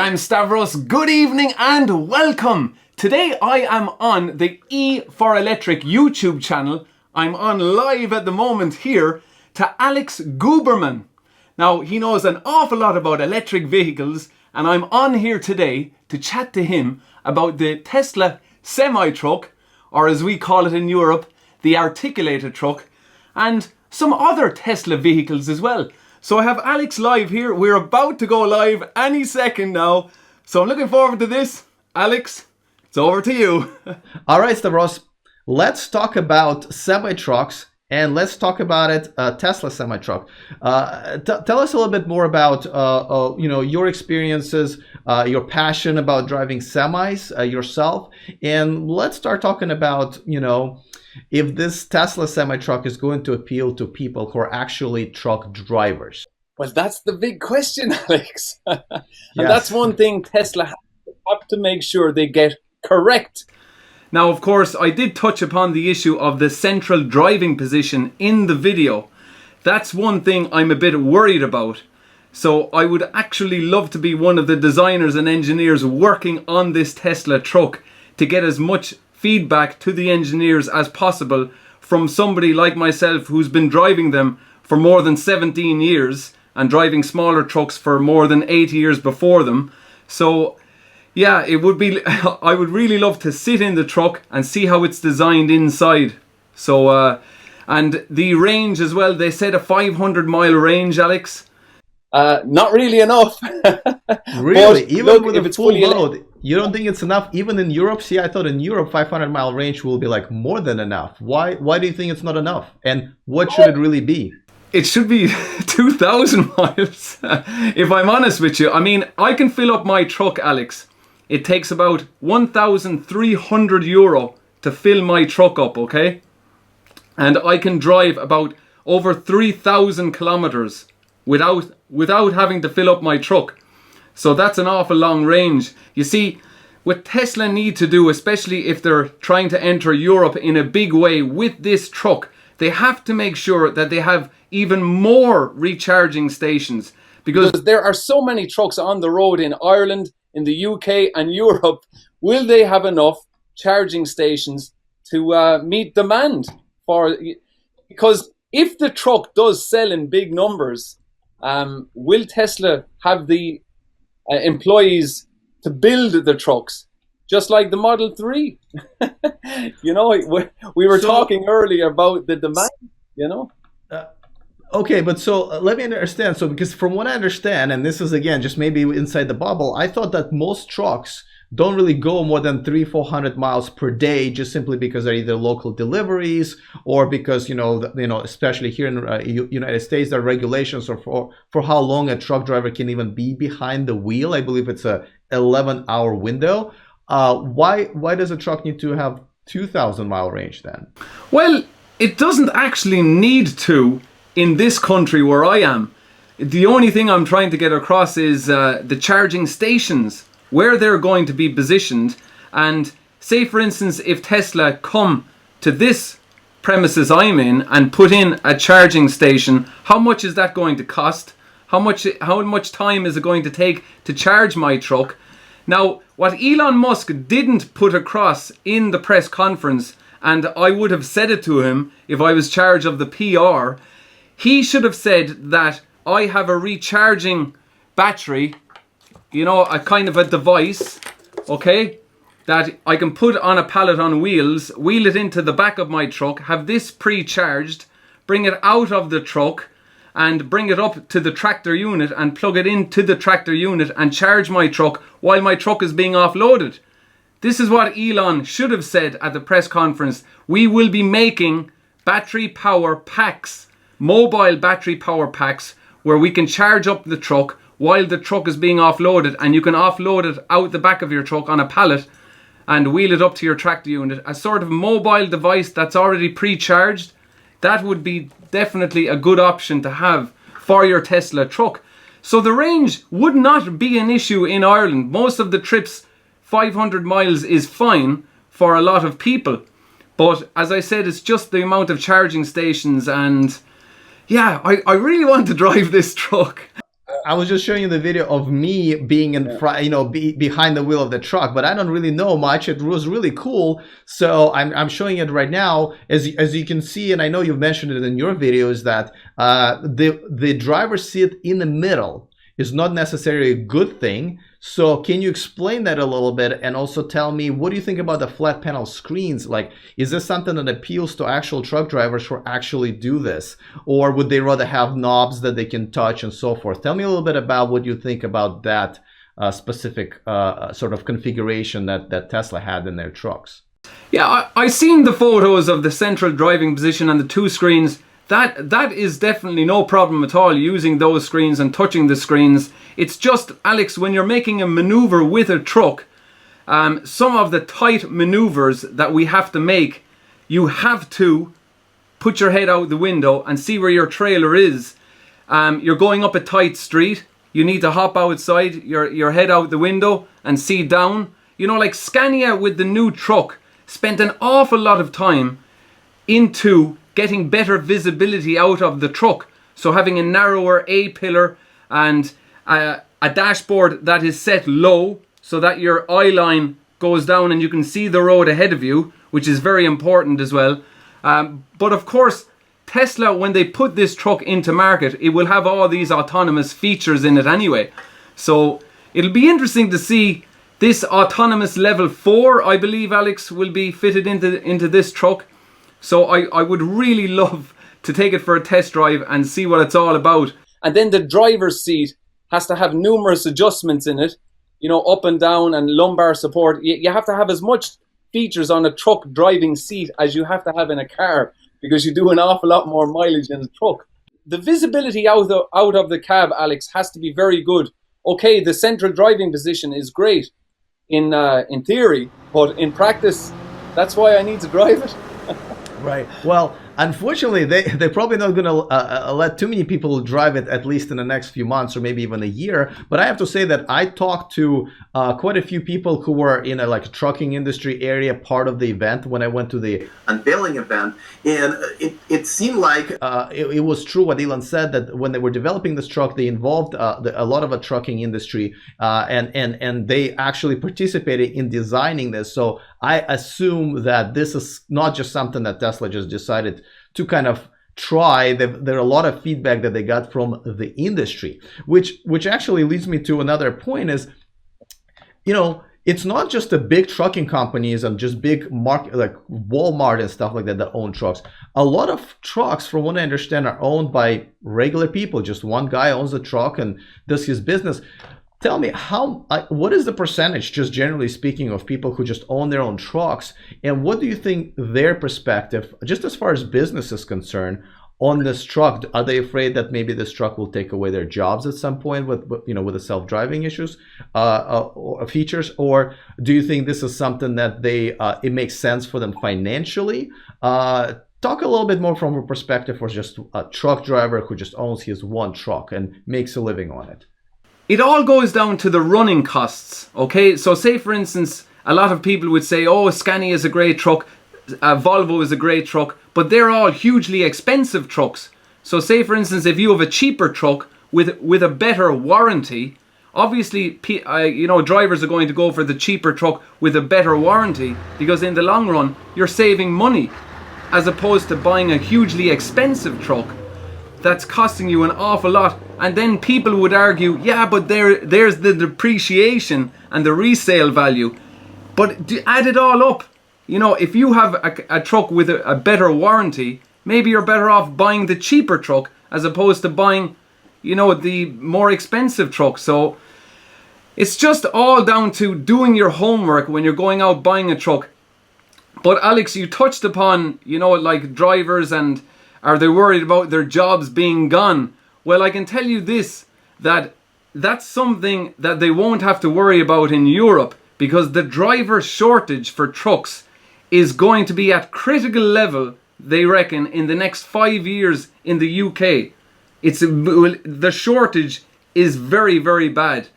I'm Stavros. Good evening and welcome. Today I am on the E for Electric YouTube channel. I'm on live at the moment here to Alex Guberman. Now he knows an awful lot about electric vehicles and I'm on here today to chat to him about the Tesla semi-truck, or as we call it in Europe, the articulated truck, and some other Tesla vehicles as well. So I have Alex live here. We're about to go live any second now. So I'm looking forward to this. Alex, it's over to you. All right, Stavros, let's talk about semi-trucks and let's talk about it, Tesla semi-truck. Tell us a little bit more about your experiences, your passion about driving semis yourself, and let's start talking about if this Tesla semi-truck is going to appeal to people who are actually truck drivers. Well, that's the big question, Alex. And that's one thing Tesla have to make sure they get correct. Now, of course, I did touch upon the issue of the central driving position in the video. That's one thing I'm a bit worried about. So I would actually love to be one of the designers and engineers working on this Tesla truck to get as much feedback to the engineers as possible from somebody like myself who's been driving them for more than 17 years and driving smaller trucks for more than 8 years before them. So yeah, it would be, I would really love to sit in the truck and see how it's designed inside. So and the range as well, they said a 500-mile range, Alex. Not really enough. Really? Even with a full load, you don't think it's enough? Even in Europe? See, I thought in Europe 500-mile range will be like more than enough. Why do you think it's not enough? And what should it really be? It should be 2,000 miles. If I'm honest with you, I mean, I can fill up my truck, Alex. It takes about 1,300 euro to fill my truck up, okay? And I can drive about over 3,000 kilometers without having to fill up my truck. So that's an awful long range. You see, what Tesla need to do, especially if they're trying to enter Europe in a big way with this truck, they have to make sure that they have even more recharging stations, because there are so many trucks on the road in Ireland, in the UK and Europe. Will they have enough charging stations to meet demand for? Because if the truck does sell in big numbers, will Tesla have the employees to build the trucks, just like the Model 3? We were talking earlier about the demand, Okay, but so let me understand. So because from what I understand, and this is again just maybe inside the bubble, I thought that most trucks don't really go more than 300-400 miles per day, just simply because they're either local deliveries or because especially here in United States, there are regulations for how long a truck driver can even be behind the wheel. I believe it's a 11-hour window. Why does a truck need to have 2,000-mile range then? Well, it doesn't actually need to in this country where I am. The only thing I'm trying to get across is the charging stations, where they're going to be positioned. And say for instance, if Tesla come to this premises I'm in and put in a charging station, how much is that going to cost? How much time is it going to take to charge my truck? Now, what Elon Musk didn't put across in the press conference, and I would have said it to him if I was charge of the PR, he should have said that I have a recharging battery, a kind of a device, okay, that I can put on a pallet on wheels, wheel it into the back of my truck, have this pre-charged, bring it out of the truck and bring it up to the tractor unit and plug it into the tractor unit and charge my truck while my truck is being offloaded. This is what Elon should have said at the press conference. We will be making battery power packs, mobile battery power packs, where we can charge up the truck while the truck is being offloaded, and you can offload it out the back of your truck on a pallet and wheel it up to your tractor unit. A sort of mobile device that's already pre-charged. That would be definitely a good option to have for your Tesla truck. So the range would not be an issue in Ireland. Most of the trips, 500 miles is fine for a lot of people. But as I said, it's just the amount of charging stations, and yeah, I really want to drive this truck. I was just showing you the video of me being in front, behind the wheel of the truck, but I don't really know much. It was really cool. So I'm showing it right now. As you can see, and I know you've mentioned it in your videos, that the driver's seat in the middle is not necessarily a good thing. So can you explain that a little bit, and also tell me, what do you think about the flat panel screens? Like, is this something that appeals to actual truck drivers who actually do this? Or would they rather have knobs that they can touch and so forth? Tell me a little bit about what you think about that specific sort of configuration that Tesla had in their trucks. Yeah, I seen the photos of the central driving position and the two screens. That is definitely no problem at all, using those screens and touching the screens. It's just, Alex, when you're making a maneuver with a truck, some of the tight maneuvers that we have to make, you have to put your head out the window and see where your trailer is. You're going up a tight street, you need to hop outside, your head out the window and see down. You know, like Scania with the new truck spent an awful lot of time into getting better visibility out of the truck. So having a narrower A-pillar and a dashboard that is set low so that your eye line goes down and you can see the road ahead of you, which is very important as well. But of course, Tesla, when they put this truck into market, it will have all these autonomous features in it anyway. So it'll be interesting to see this autonomous level 4, I believe, Alex, will be fitted into this truck. So I would really love to take it for a test drive and see what it's all about. And then the driver's seat has to have numerous adjustments in it, up and down and lumbar support. You have to have as much features on a truck driving seat as you have to have in a car, because you do an awful lot more mileage in a truck. The visibility out of the cab, Alex, has to be very good. Okay, the central driving position is great in theory, but in practice, that's why I need to drive it. Right. Well, unfortunately, they're probably not going to let too many people drive it, at least in the next few months or maybe even a year. But I have to say that I talked to quite a few people who were in a trucking industry area, part of the event, when I went to the unveiling event. And it seemed like it was true what Elon said, that when they were developing this truck, they involved a lot of a trucking industry and they actually participated in designing this. So I assume that this is not just something that Tesla just decided to kind of try. There are a lot of feedback that they got from the industry, which actually leads me to another point is, it's not just the big trucking companies and just big market like Walmart and stuff like that own trucks. A lot of trucks, from what I understand, are owned by regular people. Just one guy owns the truck and does his business. Tell me, what is the percentage, just generally speaking, of people who just own their own trucks? And what do you think their perspective, just as far as business is concerned, on this truck? Are they afraid that maybe this truck will take away their jobs at some point with the self-driving issues or features? Or do you think this is something that it makes sense for them financially? Talk a little bit more from a perspective for just a truck driver who just owns his one truck and makes a living on it. It all goes down to the running costs, okay? So say, for instance, a lot of people would say, oh, Scania is a great truck, Volvo is a great truck, but they're all hugely expensive trucks. So say, for instance, if you have a cheaper truck with a better warranty, obviously, drivers are going to go for the cheaper truck with a better warranty, because in the long run, you're saving money, as opposed to buying a hugely expensive truck that's costing you an awful lot. And then people would argue, yeah, but there's the depreciation and the resale value. But add it all up. If you have a truck with a better warranty, maybe you're better off buying the cheaper truck as opposed to buying, the more expensive truck. So it's just all down to doing your homework when you're going out buying a truck. But Alex, you touched upon, like drivers, and are they worried about their jobs being gone? Well, I can tell you this, that's something that they won't have to worry about in Europe, because the driver shortage for trucks is going to be at critical level, they reckon, in the next 5 years in the UK. The shortage is very, very bad.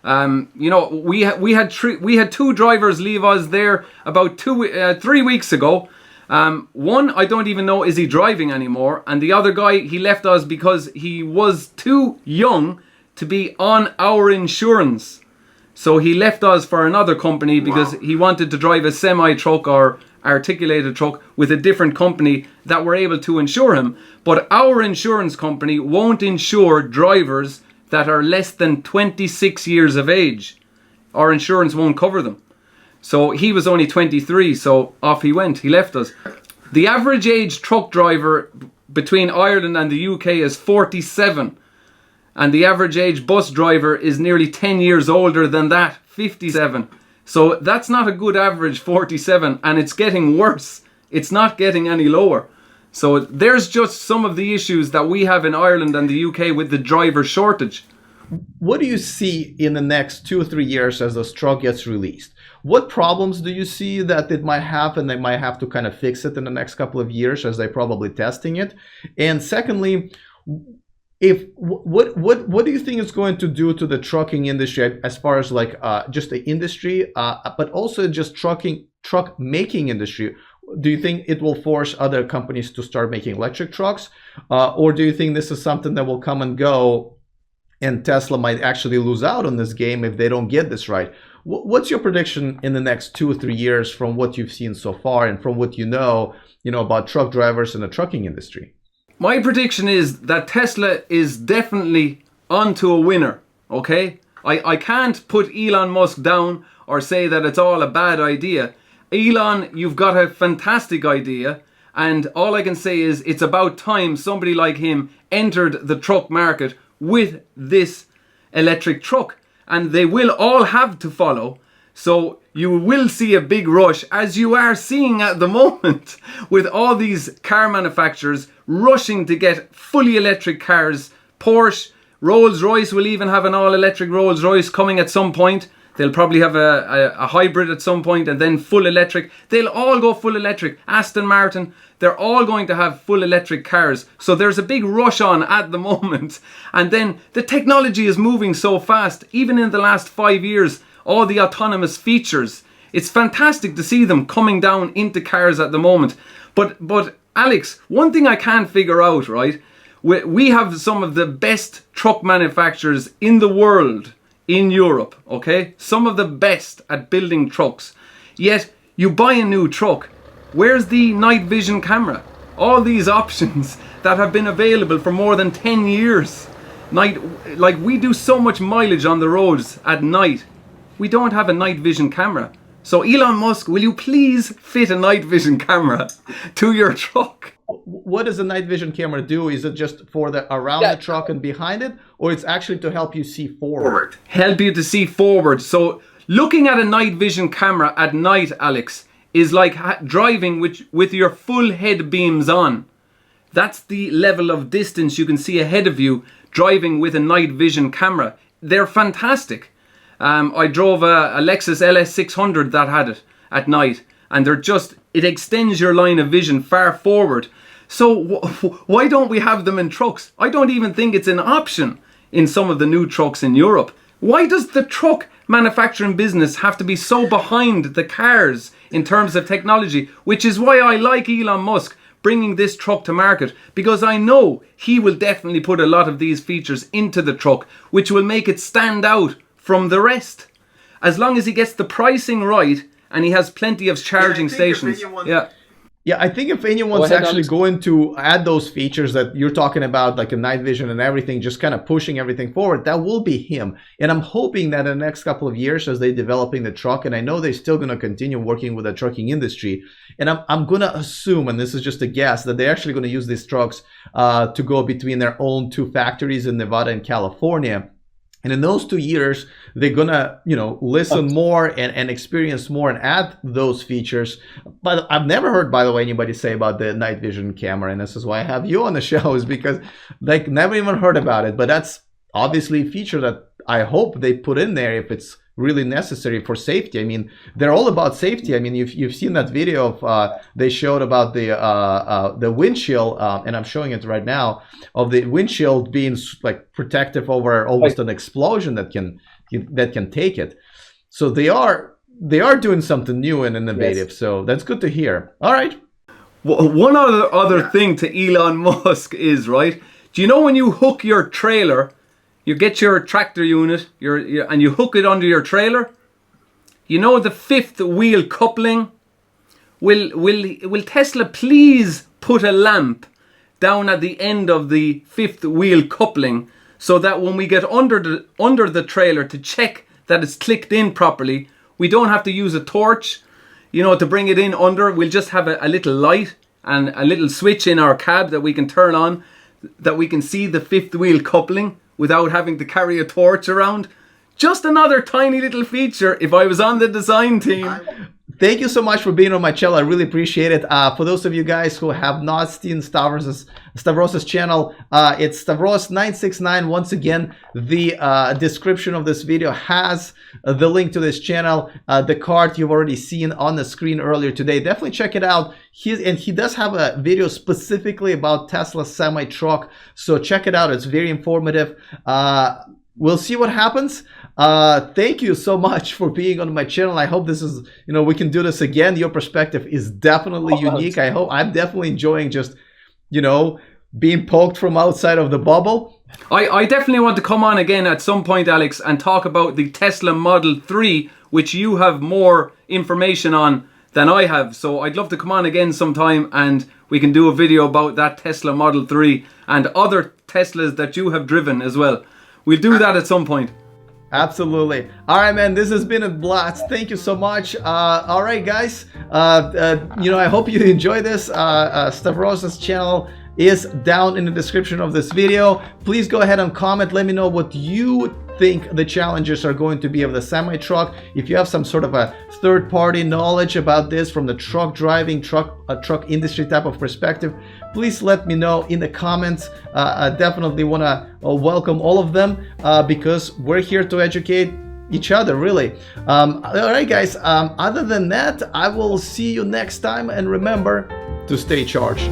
We had two drivers leave us there about 3 weeks ago. One, I don't even know, is he driving anymore? And the other guy, he left us because he was too young to be on our insurance. So he left us for another company because he wanted to drive a semi-truck or articulated truck with a different company that were able to insure him. But our insurance company won't insure drivers that are less than 26 years of age. Our insurance won't cover them. So he was only 23, so off he went. He left us. The average age truck driver between Ireland and the UK is 47. And the average age bus driver is nearly 10 years older than that, 57. So that's not a good average, 47, and it's getting worse. It's not getting any lower. So there's just some of the issues that we have in Ireland and the UK with the driver shortage. What do you see in the next 2 or 3 years as this truck gets released? What problems do you see that it might have, and they might have to kind of fix it in the next couple of years as they're probably testing it? And secondly, what do you think it's going to do to the trucking industry as far as like just the industry, but also just truck making industry? Do you think it will force other companies to start making electric trucks, or do you think this is something that will come and go, and Tesla might actually lose out on this game if they don't get this right? What's your prediction in the next 2 or 3 years from what you've seen so far and from what you know about truck drivers and the trucking industry? My prediction is that Tesla is definitely onto a winner, okay? I can't put Elon Musk down or say that it's all a bad idea. Elon, you've got a fantastic idea, and all I can say is it's about time somebody like him entered the truck market with this electric truck, and they will all have to follow. So you will see a big rush, as you are seeing at the moment, with all these car manufacturers rushing to get fully electric cars. Porsche, Rolls-Royce will even have an all-electric Rolls-Royce coming at some point. They'll probably have a hybrid at some point, and then full electric. They'll all go full electric. Aston Martin, they're all going to have full electric cars. So there's a big rush on at the moment. And then the technology is moving so fast. Even in the last 5 years, all the autonomous features, it's fantastic to see them coming down into cars at the moment. But Alex, one thing I can't figure out, right? We have some of the best truck manufacturers in the world in Europe, okay? Some of the best at building trucks. Yet, you buy a new truck, where's the night vision camera? All these options that have been available for more than 10 years. Like we do so much mileage on the roads at night. We don't have a night vision camera. So Elon Musk, will you please fit a night vision camera to your truck? What does a night vision camera do? Is it just for the around the truck and behind it, or it's actually to help you see forward? Help you to see forward. So looking at a night vision camera at night, Alex, is like driving with your full head beams on. That's the level of distance you can see ahead of you driving with a night vision camera. They're fantastic. I drove a Lexus LS600 that had it at night, and it extends your line of vision far forward. So why don't we have them in trucks? I don't even think it's an option in some of the new trucks in Europe. Why does the truck manufacturing business have to be so behind the cars in terms of technology? Which is why I like Elon Musk bringing this truck to market, because I know he will definitely put a lot of these features into the truck, which will make it stand out from the rest. As long as he gets the pricing right and he has plenty of charging stations. Yeah, I think if anyone's actually going to add those features that you're talking about, like a night vision and everything, just kind of pushing everything forward, that will be him. And I'm hoping that in the next couple of years, as they're developing the truck, and I know they're still going to continue working with the trucking industry, and I'm going to assume, and this is just a guess, that they're actually going to use these trucks to go between their own 2 factories in Nevada and California. And in those 2 years, they're gonna, listen more and experience more and add those features. But I've never heard, by the way, anybody say about the night vision camera, and this is why I have you on the show, is because they never even heard about it. But that's obviously a feature that I hope they put in there if it's really necessary for safety. I mean, they're all about safety. I mean, you've seen that video of they showed about the windshield, and I'm showing it right now, of the windshield being like protective over almost an explosion that can take it. So they are doing something new and innovative. Yes. So that's good to hear. All right. One other thing to Elon Musk is, right? Do you know when you hook your trailer, you get your tractor unit, and you hook it under your trailer. You know the fifth wheel coupling. Will Tesla please put a lamp down at the end of the fifth wheel coupling, so that when we get under the trailer to check that it's clicked in properly, we don't have to use a torch, to bring it in under. We'll just have a little light and a little switch in our cab that we can turn on, that we can see the fifth wheel coupling without having to carry a torch around. Just another tiny little feature if I was on the design team. Thank you so much for being on my channel. I really appreciate it. For those of you guys who have not seen Stavros' channel, it's Stavros969. Once again, the description of this video has the link to this channel. The card you've already seen on the screen earlier today. Definitely check it out. He does have a video specifically about Tesla semi-truck, so check it out. It's very informative. We'll see what happens. Thank you so much for being on my channel. I hope this is, we can do this again. Your perspective is definitely unique. I'm definitely enjoying just, being poked from outside of the bubble. I definitely want to come on again at some point, Alex, and talk about the Tesla Model 3, which you have more information on than I have. So I'd love to come on again sometime and we can do a video about that Tesla Model 3 and other Teslas that you have driven as well. We'll do that at some point. Absolutely. All right, man, this has been a blast. Thank you so much. All right, guys, I hope you enjoy this. Stavros' channel is down in the description of this video. Please go ahead and comment. Let me know what you think the challenges are going to be of the semi-truck. If you have some sort of a third-party knowledge about this from the truck driving, truck industry type of perspective, please let me know in the comments. I definitely want to welcome all of them because we're here to educate each other, really. All right, guys, other than that, I will see you next time, and remember to stay charged.